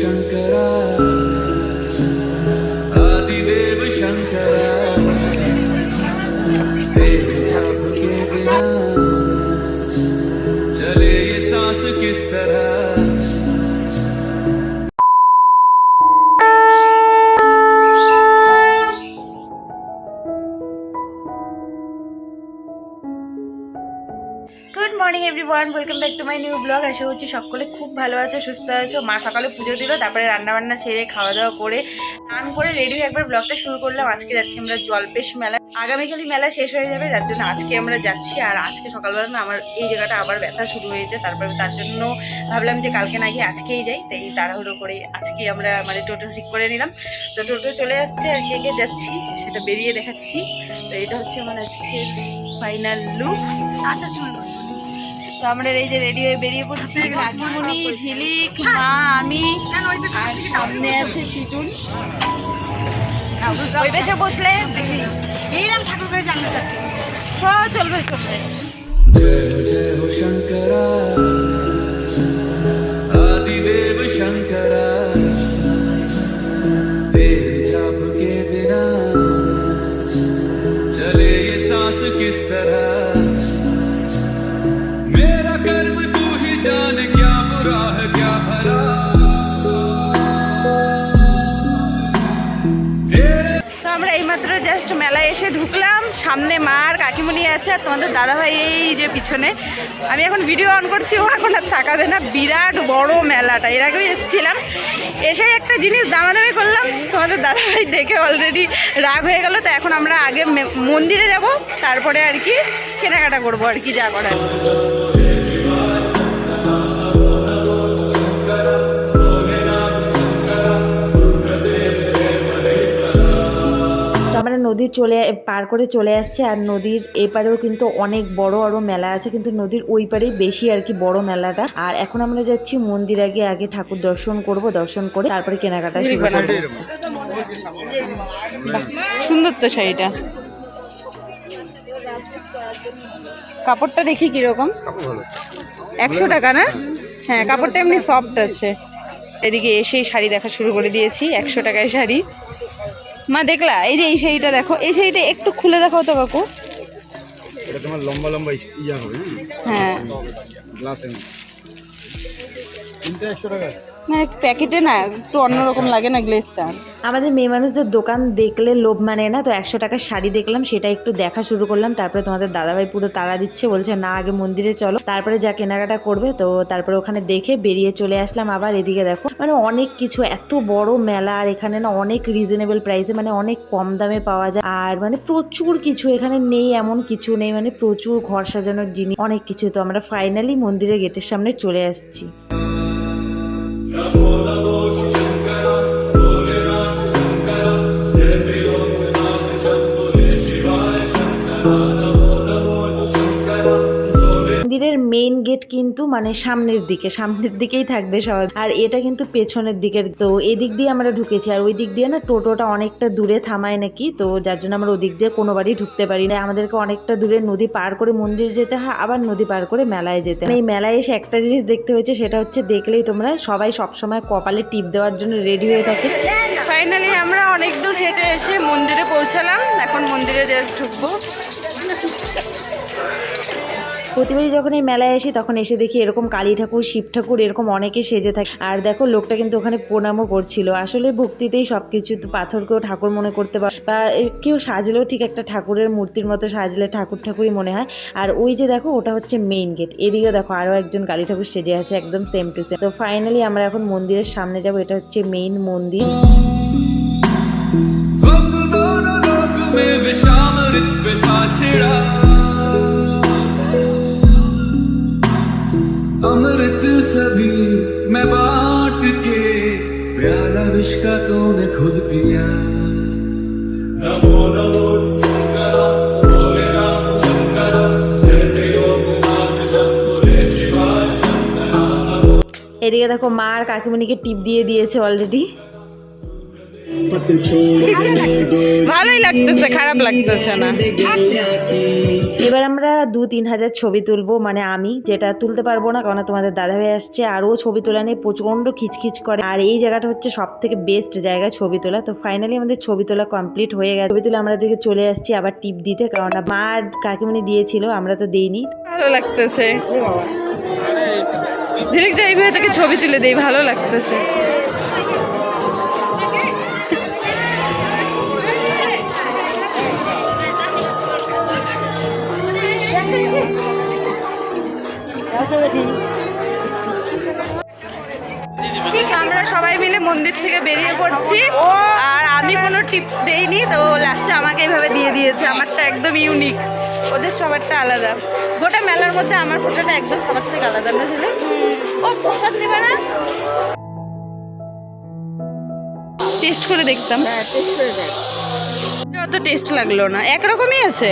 शंकरा आदिदेव शंकरा तेरे जाप के बिना चले ये सांस किस तरह। Good morning everyone, welcome back to my new blog. আশা করছি সকলে খুব ভালো আছো, সুস্থ আছো। মা সকালে পুজো দিল, তারপরে রান্নাবান্না সেরে খাওয়া দাওয়া করে স্নান করে রেডি হয়ে একবার ব্লগটা শুরু করলাম। আজকে যাচ্ছি আমরা জলপেশ মেলা। আগামীকালই মেলা শেষ হয়ে যাবে, যার জন্য আজকে আমরা যাচ্ছি। আর আজকে সকালবেলা না আমার এই জায়গাটা আবার ব্যথা শুরু হয়েছে, তারপরে তার জন্য ভাবলাম যে কালকে না গিয়ে আজকেই যাই। তাই তাড়াহুড়ো করে আজকেই আমরা টোটো ঠিক করে নিলাম। তো টোটো চলে আসছে আর কে কে যাচ্ছি সেটা বেরিয়ে দেখাচ্ছি। তো এটা হচ্ছে আমার আজকের ফাইনাল লুক। আশা শুরু তো আমরা এই যে রেডি হয়ে বেরিয়ে পড়ছি। কাকিমুনি, ঝিলিক, মা, আমি, আর সামনে আছে পিটুন। ওই বেশে বসলে এইরকম ঠাকুর করে জানতে চলবে চলবে। जय जय हो शंकरा आदिदेव शंकरा तेरे जाप के बिना चले ये सांस किस तरह। मेरा कर्म तू ही जाने क्या बुरा है क्या भला। তো আমরা এইমাত্র জাস্ট মেলায় এসে ঢুকলাম। সামনে মা আর কাকিমুনি আছে, আর তোমাদের দাদাভাই এই যে পিছনে। আমি এখন ভিডিও অন করছি, ও এখন আর তাকাবে না। বিরাট বড় মেলাটা, এর আগেও এসেছিলাম, এসে একটা জিনিস দামাদামি করলাম। তোমাদের দাদাভাই দেখে অলরেডি রাগ হয়ে গেল। তো এখন আমরা আগে মন্দিরে যাব, তারপরে আর কি কেনাকাটা করবো আর কি যা করার। আমরা নদী পার করে চলে আসছি। আর নদীর এপারেও কিন্তু অনেক বড় বড় মেলা আছে, কিন্তু নদীর ওই পারেই বেশি আর কি বড় মেলাটা। আর এখন আমরা যাচ্ছি মন্দির, আগে ঠাকুর দর্শন করব, দর্শন করে তারপরে কেনাকাটা শুরু করব। সুন্দর তো শাড়িটা, কাপড়টা দেখি কিরকম। 100 টাকা না? হ্যাঁ, কাপড়টা এমনি সফট আছে। এদিকে এসেই শাড়ি দেখা শুরু করে দিয়েছি। 100 টাকায় শাড়ি। মা দেখলা এই যে এই শাড়িটা দেখো, এই শাড়িটা একটু খুলে দেখাও তো কাকু। এটা তোমার লম্বা লম্বা ইয়া হবে। হ্যাঁ, গ্লাসে তিনটা 100 টাকা। মানে প্যাকেটে না একটু অন্যরকম লাগে না গ্লেজটা। আমাদের মেয়ে মানুষদের দোকান দেখলে লোভ মানে না। তো 100 টাকার শাড়ি দেখলাম, সেটা একটু দেখা শুরু করলাম। তারপরে তোমাদের দাদাভাই পুরো তাড়া দিচ্ছে, বলছে না আগে মন্দিরে চলো, তারপরে যা কেনাকাটা করবে। তো তারপরে ওখানে দেখে বেরিয়ে চলে আসলাম। আবার এদিকে দেখো মানে অনেক কিছু, এত বড় মেলা। আর এখানে না অনেক রিজনেবল প্রাইসে, মানে অনেক কম দামে পাওয়া যায়। আর মানে প্রচুর কিছু এখানে নেই এমন কিছু নেই, মানে প্রচুর ঘর সাজানোর জিনিস, অনেক কিছু। তো আমরা ফাইনালি মন্দিরের গেটের সামনে চলে আসছি। মন্দিরের মেইন গেট কিন্তু মানে সামনের দিকেই থাকবে সবাই, আর এটা কিন্তু পেছনের দিকের। তো এদিক দিয়ে আমরা ঢুকেছি, আর ওই দিক দিয়ে না টোটোটা অনেকটা দূরে থামায় নাকি, তো যার জন্য আমরা ওদিক দিয়ে কোনোবারই ঢুকতে পারি না। আমাদেরকে অনেকটা দূরে নদী পার করে মন্দির যেতে হয়, আবার নদী পার করে মেলায় যেতে হয়। এই মেলায় এসে একটা জিনিস দেখতে হয়েছে, সেটা হচ্ছে দেখলেই তোমরা সবাই সবসময় কপালে টিপ দেওয়ার জন্য রেডি হয়ে থাকে। ফাইনালি আমরা অনেক দূর হেঁটে এসে মন্দিরে পৌঁছালাম। এখন মন্দিরে জাস্ট ঢুকবো। প্রতিবারই যখন এই মেলায় আসি তখন এসে দেখি এরকম কালী ঠাকুর, শিব ঠাকুর এরকম অনেকে সেজে থাকে। আর দেখো লোকটা কিন্তু ওখানে প্রণামও করছিল। আসলে ভক্তিতেই সবকিছু। তো পাথরকেও ঠাকুর মনে করতে পারে, বা কেউ সাজলেও ঠিক একটা ঠাকুরের মূর্তির মতো সাজলে ঠাকুরই মনে হয়। আর ওই যে দেখো ওটা হচ্ছে মেইন গেট। এদিকে দেখো আরো একজন কালী ঠাকুর সেজে আছে, একদম সেম টু সেম। তো ফাইনালি আমরা এখন মন্দিরের সামনে যাব। এটা হচ্ছে মেইন মন্দির। अमृत सभी मैं बांट के प्याला विष का तूने खुद पिया। नमो नमो शंकरा भोले राम शंकरा जय लोकनाथ शंभो शिवाय शंकरा। এদিকে দেখো মা আর কাকিমণিকে টিপ দিয়ে দিয়েছে অলরেডি। ভালোই লাগতেছে, খারাপ লাগতেছে না। এবার আমরা 2-3 হাজার ছবি তুলবো, মানে আমি যেটা তুলতে পারবো না কারণ তোমাদের দাদাভাই আসছে, আর ও ছবি তোলা নিয়ে প্রচন্ড খিচখিচ করে। আর এই জায়গাটা হচ্ছে সব থেকে বেস্ট জায়গা ছবি তোলা। তো ফাইনালি আমাদের ছবি তোলা কমপ্লিট হয়ে গেছে। ছবি তুলে আমরা দিকে চলে আসছি আবার টিপ দিতে, কারণ মা আর কাকিমণি দিয়েছিল, আমরা তো দেইনি। ভালো লাগতেছে, ঝিলিক যে এইভাবে থেকে ছবি তুলে দেই, ভালো লাগতেছে। আমরা সবাই মিলে মন্দির থেকে বেরিয়ে পড়ছি, আর আমি কোনো টিপ দেইনি, তো লাস্টে আমাকে এইভাবে দিয়ে দিয়েছে। আমারটা একদম ইউনিক, ওদের সবারটা আলাদা। গোটা মেলার মধ্যে আমার ফটোটা একদম সবার থেকে আলাদা না ছিল। ও প্রসাদ নেবে না, টেস্ট করে দেখতাম। অত টেস্ট লাগলো না, একরকমই আছে।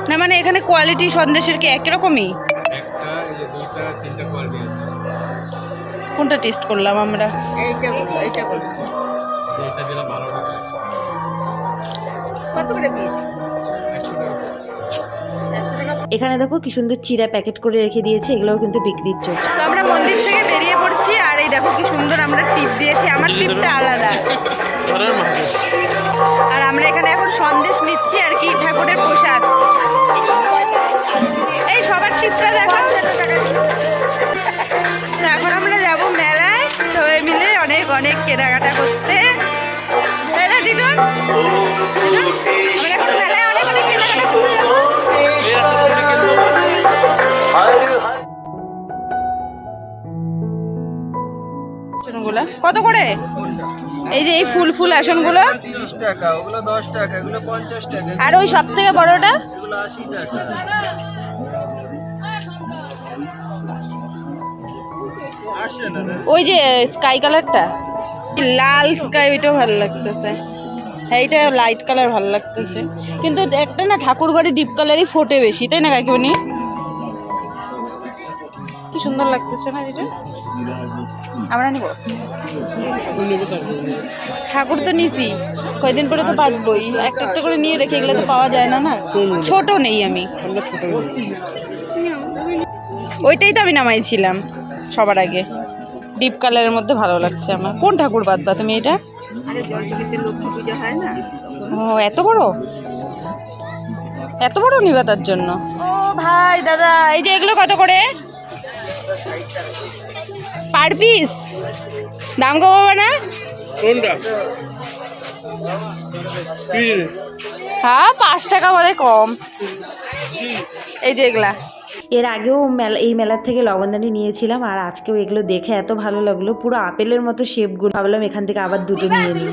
না মানে এখানে কোয়ালিটি সন্দেশের কি একরকমই? কোনটা টেস্ট করলাম আমরা? এখানে দেখো কি সুন্দর চিরা প্যাকেট করে রেখে দিয়েছে, এগুলোও কিন্তু বিক্রির জন্য। তো আমরা মন্দির থেকে বেরিয়ে পড়ছি, আর এই দেখো কি সুন্দর আমরা টিপ দিয়েছি। আমার টিপটা আলাদা। আর আমরা এখানে এখন সন্দেশ নিচ্ছি আর কি, ঠাকুরের প্রসাদ। এই সবার টিপটা দেখো। এখন আমরা যাব মেলায় সবাই মিলে অনেক অনেক কেনাকাটা করতে। তাই না দিদুন? আমরা এখন মেলায় অনেক অনেক কেনাকাটা করতে যাবো। কত করে এই যে এই ফুল ফুল আসনগুলো? 30 টাকা, ওগুলো 10 টাকা, এগুলো 50 টাকা। আর ওই সব থেকে বড়টা এগুলো 80 টাকা। আসে না ওই যে স্কাই কালারটা, লাল স্কাই, ওইটাও ভালো লাগতেছে। হ্যাঁ এইটা লাইট কালার ভালো লাগতেছে, কিন্তু একটা না ঠাকুর ঘরে ডিপ কালারই ফোটে বেশি, তাই না কাকিমণি? কি সুন্দর লাগতেছে না এটা? আমরা নিব ঠাকুর তো নিছি, কয়দিন পরে তো পাতবই। একটা একটা করে নিয়ে রেখে, এগুলো তো পাওয়া যায় না। না ছোট নেই, আমি ওইটাই তো আমি নামাইছিলাম সবার আগে। ডিপ কালারের মধ্যে ভালো লাগছে আমার। কোন ঠাকুর বাঁধবা তুমি এটা? ও এত বড়, এত বড় নিবা তার জন্য? ও ভাই দাদা, এই যে এগুলো কত করে পার পিস? দাম কমাবো না? হ্যাঁ 5 টাকা বলে কম। এই যে এগুলা এর আগেও এই মেলার থেকে লবণদানি নিয়েছিলাম, আর আজকেও এগুলো দেখে এত ভালো লাগলো, পুরো আপেলের মতো শেপগুলো। ভাবলাম এখান থেকে আবার দুটো নিয়ে নিই।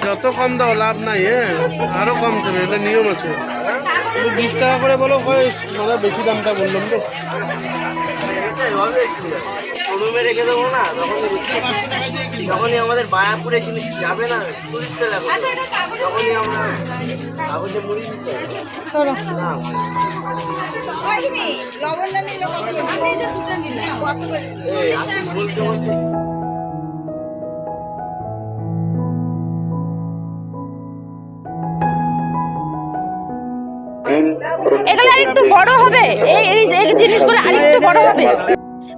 যত কম দাও লাভ নাই, আরো কম দেবে, এটা নিয়ম আছে। 20 টাকা করে বলো, মানে বেশি দামটা বললাম তো। শোরুমে রেখে দেবো না, যখনই আমাদের বায়াপুরে জিনিস যাবে না, তখনই আমরা কাগজে মুড়ি দিতে বলতে এগুলো আরেকটু বড় হবে, এই জিনিসগুলো আরেকটু বড় হবে।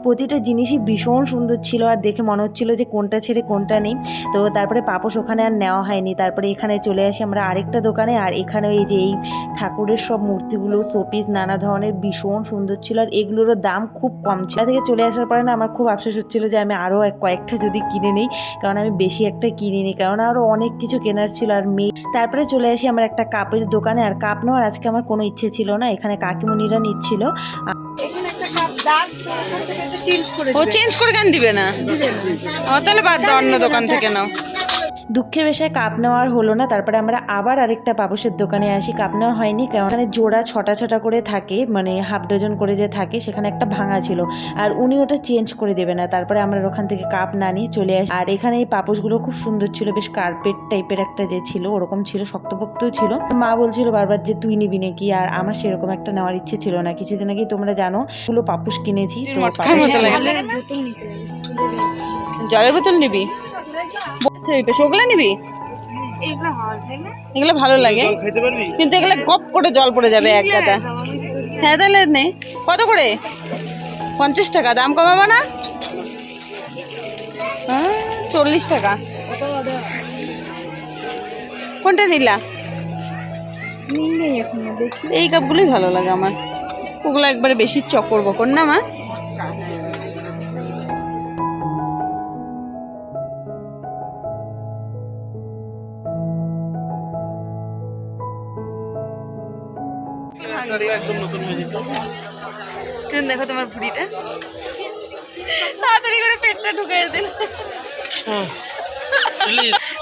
প্রতিটা জিনিসই ভীষণ সুন্দর ছিল, আর দেখে মনে হচ্ছিল যে কোনটা ছেড়ে কোনটা নেই। তো তারপরে পাপোশ ওখানে আর নেওয়া হয়নি। তারপরে এখানে চলে আসি আমরা আরেকটা দোকানে, আর এখানে এই যে এই ঠাকুরের সব মূর্তিগুলো, শোপিস নানা ধরনের ভীষণ সুন্দর ছিল, আর এগুলোরও দাম খুব কম ছিল। থেকে চলে আসার পরে না আমার খুব আফসোস হচ্ছিলো যে আমি আরও কয়েকটা যদি কিনে নিই, কারণ আমি বেশি একটা কিনিনি, কারণ আরও অনেক কিছু কেনার ছিল। আর তারপরে চলে আসি আমার একটা কাপের দোকানে, আর কাপ নেওয়ার আজকে আমার কোনো ইচ্ছে ছিল না, এখানে কাকিমণিরা নিচ্ছিল। ও চেঞ্জ করে কেন দিবে না? তাহলে বাদ দাও, অন্য দোকান থেকে নাও। দুঃখের বিষয়ে কাপ নেওয়ার হলো না। তারপরে আমরা আবার আরেকটা পাপোশের দোকানে আসি। কাপ নেওয়া হয়নি কারণ এখানে জোড়া ছটা করে থাকে, মানে হাফ ডজন করে যে থাকে, সেখানে একটা ভাঙা ছিল আর উনি ওটা চেঞ্জ করে দেবে না। তারপরে আমরা ওখান থেকে কাপ না নিয়ে চলে আসি। আর এখানে এই পাপোশগুলো খুব সুন্দর ছিল, বেশ কার্পেট টাইপের একটা যে ছিল ওরকম ছিল, শক্তপোক্তও ছিল। মা বলছিল বারবার যে তুই নিবি নাকি, আর আমার সেরকম একটা নেওয়ার ইচ্ছে ছিল না। কিছুদিন আগেই তোমরা জানো ওগুলো পাপোশ কিনেছি, তো জলের বোতল নিবি, ওগুলো নিবি, এগুলো ভালো লাগে কিন্তু এগুলো গপ করে জল পড়ে যাবে এক গাদা। হ্যাঁ তাহলে নে। কত করে? 50 টাকা। দাম কমাবো না? 40 টাকা। কোনটা নিলা? এই কাপগুলোই ভালো লাগে আমার, ওগুলো একবারে বেশি চকর বকর না মা। দেখো তোমার ভুড়িটা, তাড়াতাড়ি করে পেটটা ঢুকে দিল।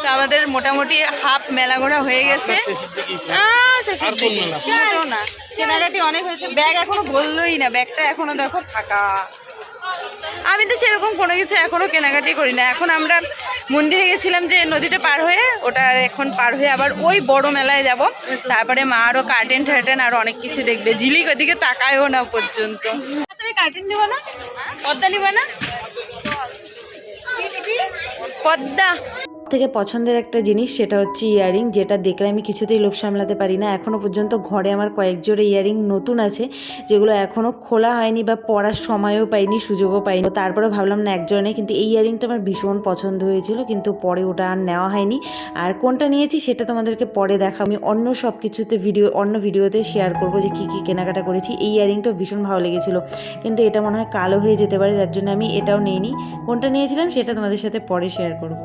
তো আমাদের মোটামুটি হাফ মেলা ঘোরা হয়ে গেছে। কেনাকাটি অনেক হয়েছে, ব্যাগ এখনো বললোই না, ব্যাগটা এখনো দেখো ফাঁকা। আমি তো সেরকম কোনো কিছু এখনো কেনাকাটি করি না। এখন আমরা মন্দিরে গেছিলাম যে নদীটা পার হয়ে, ওটা এখন পার হয়ে আবার ওই বড় মেলায় যাব। তারপরে মা আরও কার্টেন টার্টেন আরো অনেক কিছু দেখবে। ঝিলিক ওদিকে তাকায়ও না পর্যন্ত। তুমি কার্টেন নিবা না? পদ্মা নিবা না? পদ্মা থেকে পছন্দের একটা জিনিস সেটা হচ্ছে ইয়ারিং, যেটা দেখলে আমি কিছুতেই লোভ সামলাতে পারি না। এখনও পর্যন্ত ঘরে আমার কয়েক জোড়া ইয়ারিং নতুন আছে, যেগুলো এখনও খোলা হয়নি বা পরার সময়ও পাইনি, সুযোগও পাইনি। তারপরে ভাবলাম না একজনে, কিন্তু এই ইয়ারিংটা আমার ভীষণ পছন্দ হয়েছিল, কিন্তু পরে ওটা আর নেওয়া হয়নি। আর কোনটা নিয়েছি সেটা তোমাদেরকে পরে দেখা, আমি অন্য সব কিছুতে অন্য ভিডিওতে শেয়ার করবো যে কী কী কেনাকাটা করেছি। এই ইয়ারিংটা ভীষণ ভালো লেগেছিলো, কিন্তু এটা মনে হয় কালো হয়ে যেতে পারে, যার জন্য আমি এটাও নিইনি। কোনটা নিয়েছিলাম সেটা তোমাদের সাথে পরে শেয়ার করবো।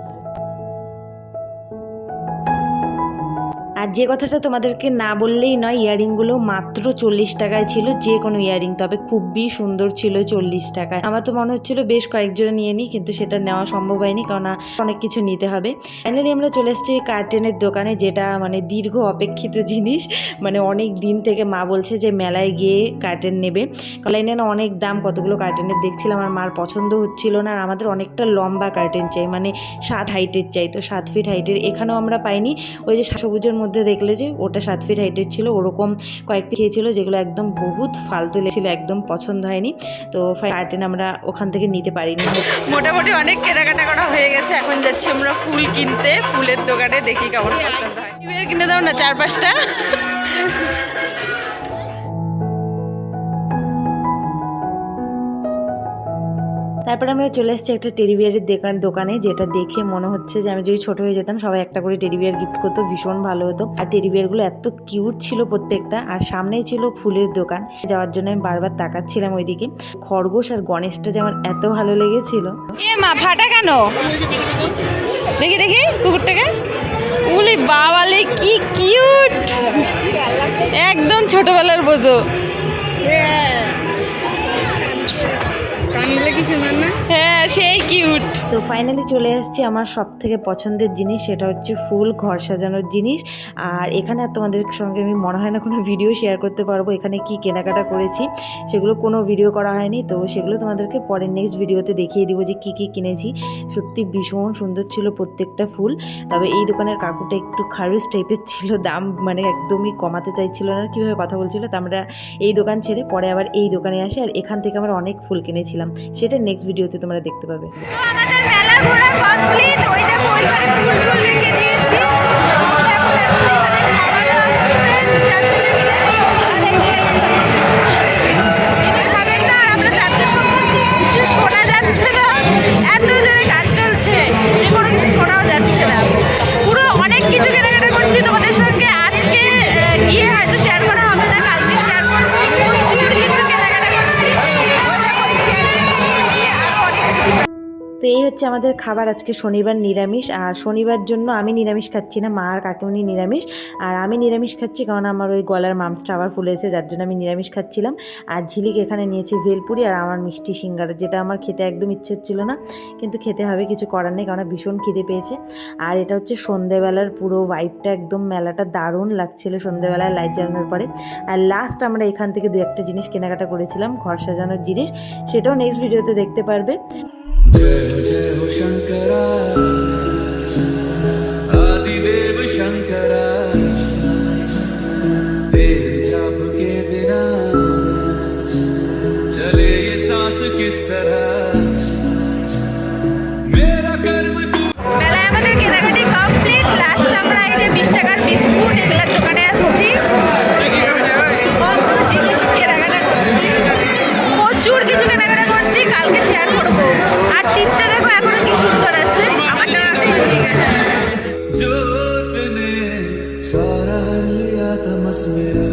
আর যে কথাটা তোমাদেরকে না বললেই নয়, ইয়ারিংগুলো মাত্র 40 টাকায় ছিল, যে কোনো ইয়ারিং, তবে খুবই সুন্দর ছিল 40 টাকায়। আমার তো মনে হচ্ছিল বেশ কয়েকজনে নিয়ে নিই, কিন্তু সেটা নেওয়া সম্ভব হয়নি কারণ অনেক কিছু নিতে হবে। ফাইনালি আমরা চলে এসেছি কার্টেনের দোকানে, যেটা মানে দীর্ঘ অপেক্ষিত জিনিস। মানে অনেক দিন থেকে মা বলছে যে মেলায় গিয়ে কার্টেন নেবে। অনলাইনে না অনেক দাম, কতগুলো কার্টেনের দেখছিলাম, আর মার পছন্দ হচ্ছিল না। আর আমাদের অনেকটা লম্বা কার্টেন চাই, মানে 7 হাইটের চাই, তো 7 ফিট হাইটের এখানেও আমরা পাইনি। ওই যে সবুজের মধ্যে দেখলে যে ওটা 7 ফিট হাইটের ছিল, ওরকম কয়েকটি খেয়েছিল যেগুলো একদম বহুত ফালতু লেগেছিল, একদম পছন্দ হয়নি। তো কার্টেন আমরা ওখান থেকে নিতে পারিনি। মোটামুটি অনেক কেনাকাটা করা হয়ে গেছে, এখন যাচ্ছি আমরা ফুল কিনতে, ফুলের দোকানে, দেখি কেমন পছন্দ হয়। কিনে দাও না 4-5টা। তারপরে আমরা চলে এসেছি একটা টেডি বিয়ারের দোকানে, যেটা দেখে মনে হচ্ছে যে আমি যদি ছোট হয়ে যেতাম সবাই একটা করে টেডি বিয়ার গিফট করতো, ভীষণ ভালো হতো। আর টেডি বিয়ারগুলো এত কিউট ছিল প্রত্যেকটা। আর সামনেই ছিল ফুলের দোকান, যাওয়ার জন্য আমি বারবার তাকাচ্ছিলাম ওইদিকে। খরগোশ আর গণেশটা যেমন এত ভালো লেগেছিল। এ মা ফাটা কেন? দেখি দেখি কুকুরটাকে, উলি বাবালে কি কিউট, একদম ছোটবেলার বোঝো। হ্যাঁ সেই কিউট। তো ফাইনালি চলে আসছি আমার সব থেকে পছন্দের জিনিস, সেটা হচ্ছে ফুল, ঘর সাজানোর জিনিস। আর এখানে আর তোমাদের সঙ্গে আমি মনে হয় না কোনো ভিডিও শেয়ার করতে পারবো এখানে কি কেনাকাটা করেছি, সেগুলো কোনো ভিডিও করা হয়নি। তো সেগুলো তোমাদেরকে পরের নেক্সট ভিডিওতে দেখিয়ে দিব যে কি কি কিনেছি। সত্যি ভীষণ সুন্দর ছিল প্রত্যেকটা ফুল। তবে এই দোকানের কাকুটা একটু খারুস টাইপের ছিল, দাম মানে একদমই কমাতে চাইছিল না, কীভাবে কথা বলছিল। তো আমরা এই দোকান ছেড়ে পরে আবার এই দোকানে আসি, আর এখান থেকে আমরা অনেক ফুল কিনেছিলাম, সেটা নেক্সট ভিডিওতে তোমরা দেখতে পাবে। তো আমাদের মেলা ঘোরা কমপ্লিট, ওই দেখো ওইখানে ফুল রেখে দিয়েছি। শোনা যাচ্ছে না, এত জোরে গান চলছে যে কোনো কিছু শোনাও যাচ্ছে না। পুরো অনেক কিছু কেনাকাটা করছি তোমাদের সঙ্গে, আজকে গিয়ে হয়তো শেয়ার করা হবে না, কালকে শেয়ার করবো। প্রচুর কিছু কেনাকাটা করছি। তো এই হচ্ছে আমাদের খাবার আজকে শনিবার নিরামিষ, আর শনিবার জন্য আমি নিরামিষ খাচ্ছি না, মা আর কাকিমনি নিরামিষ, আর আমি নিরামিষ খাচ্ছি কারণ আমার ওই গলার মাংসটা আবার ফুলেছে, যার জন্য আমি নিরামিষ খাচ্ছিলাম। আর ঝিলিক এখানে নিয়েছি ভেলপুরি আর আমার মিষ্টি সিঙ্গারা, যেটা আমার খেতে একদম ইচ্ছে হচ্ছিল না, কিন্তু খেতে হবে, কিছু করার নেই কারণ ভীষণ খিদে পেয়েছে। আর এটা হচ্ছে সন্ধেবেলার পুরো ভাইবটা, একদম মেলাটা দারুণ লাগছিল সন্ধেবেলায় লাইট জ্বালানোর পরে। আর লাস্ট আমরা এখান থেকে দু একটা জিনিস কেনাকাটা করেছিলাম, ঘর সাজানোর জিনিস, সেটাও নেক্সট ভিডিওতে দেখতে পারবে। जय जय हो शंकरा आदिदेव शंकरा तेरे जाप के बिना चले ये सांस किस तरह मेरा कर्म तू মেলায় আমাদের কেনাকাটি কমপ্লিট। লাস্ট আমরা এই যে 20 টাকার বিস্কুট এগুলোর দোকানে আসছি, কত জিনিস কেনাকাটা করছি, প্রচুর কিছু কেনাকাটা করছি, কালকে শেয়ার করবো। আর টিপটা দেখো এখনো কি সুন্দর আছে, আমারটা ঠিক আছে। जोत ने सारा हर लिया तमस मेरा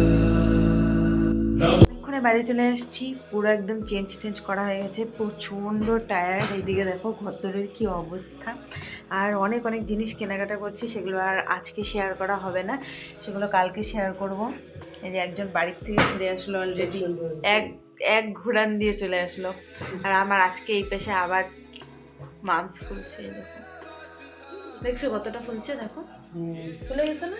ওখানে বাড়ি চলে এসেছি, পুরো একদম চেঞ্জ করা হয়ে গেছে, প্রচণ্ড টায়ার্ড। এইদিকে দেখো ঘরদোরের কি অবস্থা। আর অনেক জিনিস কেনাকাটা করছি, সেগুলো আর আজকে শেয়ার করা হবে না, সেগুলো কালকে শেয়ার করব। এই যে একজন বাড়ির থেকে ঘুরে আসলো অলরেডি, এক ঘোরান দিয়ে চলে আসলো। আর আমার আজকে এই পেশে আবার মাংস ফুলছে, দেখো, দেখছো কতটা ফুলছে, দেখো ফুলে গেছে না?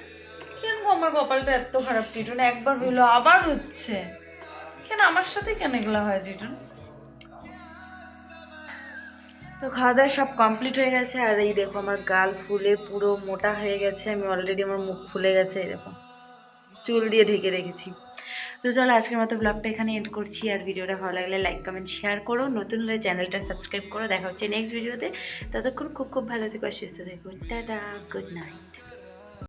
কেন গো আমার কপালটা এত খারাপ টিটুন, একবার হইলো আবার হচ্ছে কেন, আমার সাথে কেন এগুলো হয় টিটুন? তো খাওয়া দাওয়া সব কমপ্লিট হয়ে গেছে। আর এই দেখো আমার গাল ফুলে পুরো মোটা হয়ে গেছে, আমি অলরেডি আমার মুখ ফুলে গেছে, এই দেখো চুল দিয়ে ঢেকে রেখেছি। তো চলো আজকের মতো ব্লগটা এখানে এন্ড করছি। আর ভিডিওটা ভালো লাগলে লাইক কমেন্ট শেয়ার করো, নতুন হলে চ্যানেলটা সাবস্ক্রাইব করো। দেখা হচ্ছে নেক্সট ভিডিওতে, ততক্ষণ খুব ভালো থেকো, সুস্থ থেকো, টাটা, গুড নাইট।